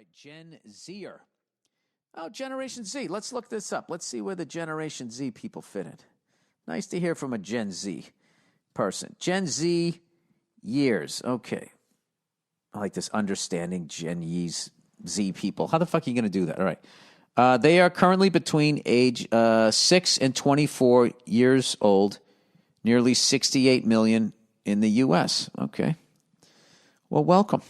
right, Gen Zer. Oh, Generation Z. Let's look this up. Let's see where the Generation Z people fit in. Nice to hear from a Gen Z person. Gen Z years. Okay. I like this understanding Gen Z people. How the fuck are you going to do that? All right. They are currently between age 6 and 24 years old, nearly 68 million in the U.S. Okay. Well, welcome.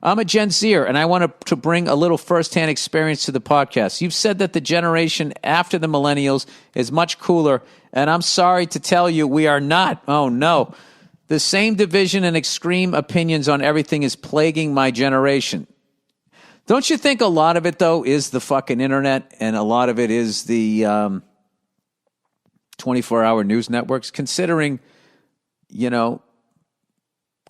I'm a Gen Zer, and I want to bring a little firsthand experience to the podcast. You've said that the generation after the millennials is much cooler, and I'm sorry to tell you we are not. Oh, no. The same division and extreme opinions on everything is plaguing my generation. Don't you think a lot of it, though, is the fucking internet, and a lot of it is the 24-hour news networks, considering, you know,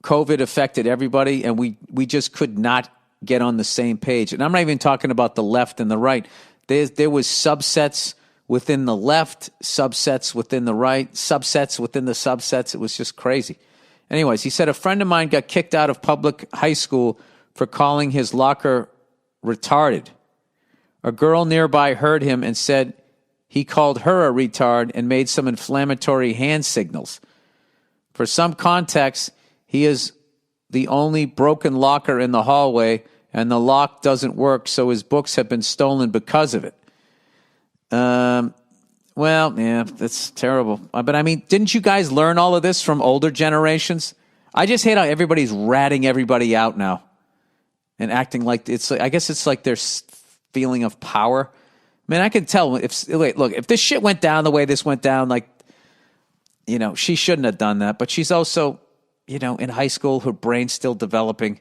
COVID affected everybody, and we just could not get on the same page. And I'm not even talking about the left and the right. There was subsets within the left, subsets within the right, subsets within the subsets. It was just crazy. Anyways, he said a friend of mine got kicked out of public high school for calling his locker retarded. A girl nearby heard him and said he called her a retard and made some inflammatory hand signals. For some context, he is the only broken locker in the hallway, and the lock doesn't work, so his books have been stolen because of it. Well, yeah, that's terrible. But I mean, didn't you guys learn all of this from older generations? I just hate how everybody's ratting everybody out now and acting like it's. I guess it's like their feeling of power. Man, I can tell if this shit went down the way this went down, like, you know, she shouldn't have done that. But she's also, you know, in high school, her brain's still developing.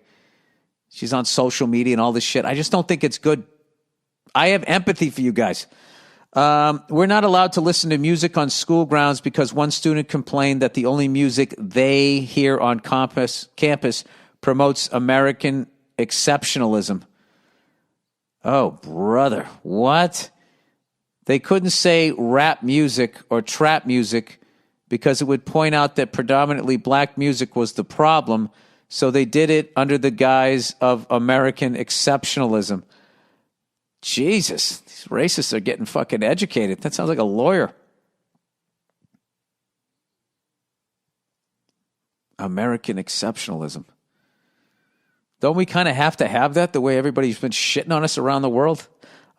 She's on social media and all this shit. I just don't think it's good. I have empathy for you guys. We're not allowed to listen to music on school grounds because one student complained that the only music they hear on campus promotes American exceptionalism. Oh, brother. What? They couldn't say rap music or trap music because it would point out that predominantly black music was the problem, so they did it under the guise of American exceptionalism. Jesus, these racists are getting fucking educated. That sounds like a lawyer. American exceptionalism. Don't we kind of have to have that the way everybody's been shitting on us around the world?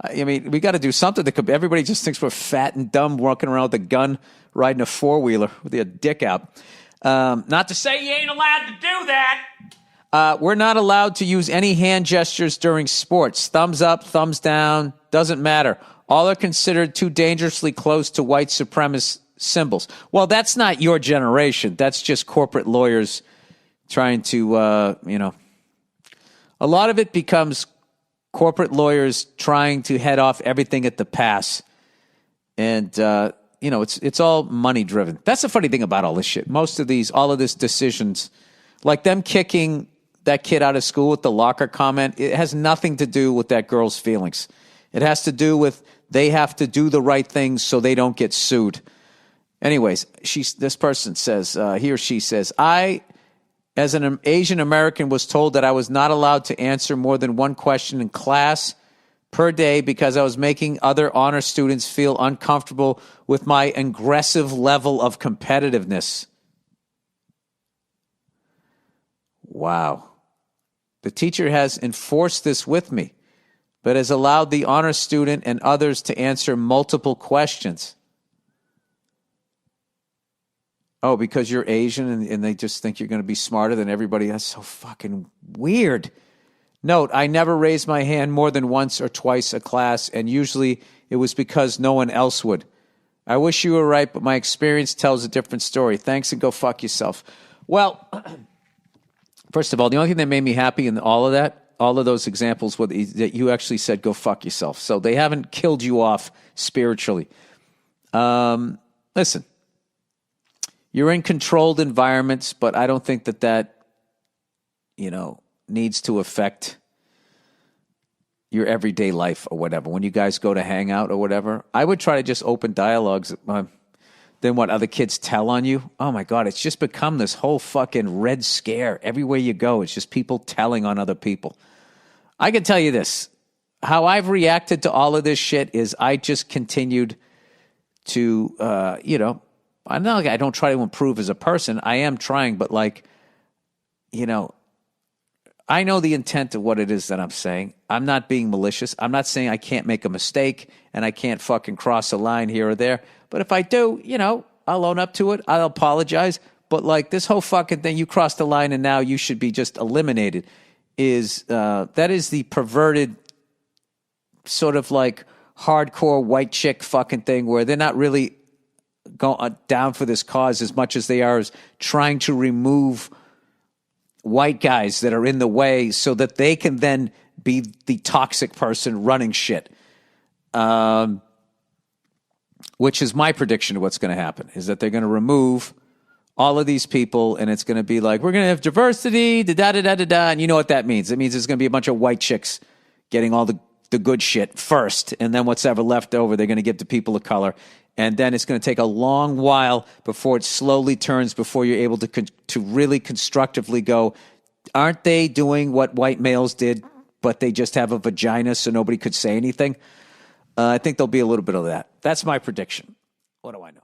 I mean, we got to do something. Everybody just thinks we're fat and dumb walking around with a gun, riding a four-wheeler with your dick out. Not to say you ain't allowed to do that. We're not allowed to use any hand gestures during sports. Thumbs up, thumbs down, doesn't matter. All are considered too dangerously close to white supremacist symbols. Well, that's not your generation. That's just corporate lawyers trying to, a lot of it becomes corporate lawyers trying to head off everything at the pass. And, it's all money driven. That's the funny thing about all this shit. All of this decisions, like them kicking that kid out of school with the locker comment, it has nothing to do with that girl's feelings. It has to do with they have to do the right things so they don't get sued. Anyways, this person says, he or she says, I, as an Asian American, was told that I was not allowed to answer more than one question in class per day because I was making other honor students feel uncomfortable with my aggressive level of competitiveness. Wow. The teacher has enforced this with me, but has allowed the honor student and others to answer multiple questions. Oh, because you're Asian and they just think you're going to be smarter than everybody. That's so fucking weird. Note, I never raised my hand more than once or twice a class, and usually it was because no one else would. I wish you were right, but my experience tells a different story. Thanks, and go fuck yourself. Well, first of all, the only thing that made me happy in all of those examples, was that you actually said go fuck yourself. So they haven't killed you off spiritually. Listen, you're in controlled environments, but I don't think that needs to affect your everyday life or whatever. When you guys go to hang out or whatever, I would try to just open dialogues. than what other kids tell on you. Oh my God, it's just become this whole fucking red scare. Everywhere you go, it's just people telling on other people. I can tell you this. How I've reacted to all of this shit is I just continued to, I'm not like I don't try to improve as a person. I am trying, but like, I know the intent of what it is that I'm saying. I'm not being malicious. I'm not saying I can't make a mistake and I can't fucking cross a line here or there. But if I do, I'll own up to it. I'll apologize. But like this whole fucking thing, you crossed the line and now you should be just eliminated, that is the perverted sort of like hardcore white chick fucking thing where they're not really going down for this cause as much as they are as trying to remove white guys that are in the way so that they can then be the toxic person running shit. Which is my prediction of what's going to happen, is that they're going to remove all of these people and it's going to be like, we're going to have diversity, da-da-da-da-da, and you know what that means. It means there's going to be a bunch of white chicks getting all the good shit first, and then what's ever left over, they're going to give to people of color. And then it's going to take a long while before it slowly turns, before you're able to really constructively go, aren't they doing what white males did, but they just have a vagina so nobody could say anything? I think there'll be a little bit of that. That's my prediction. What do I know?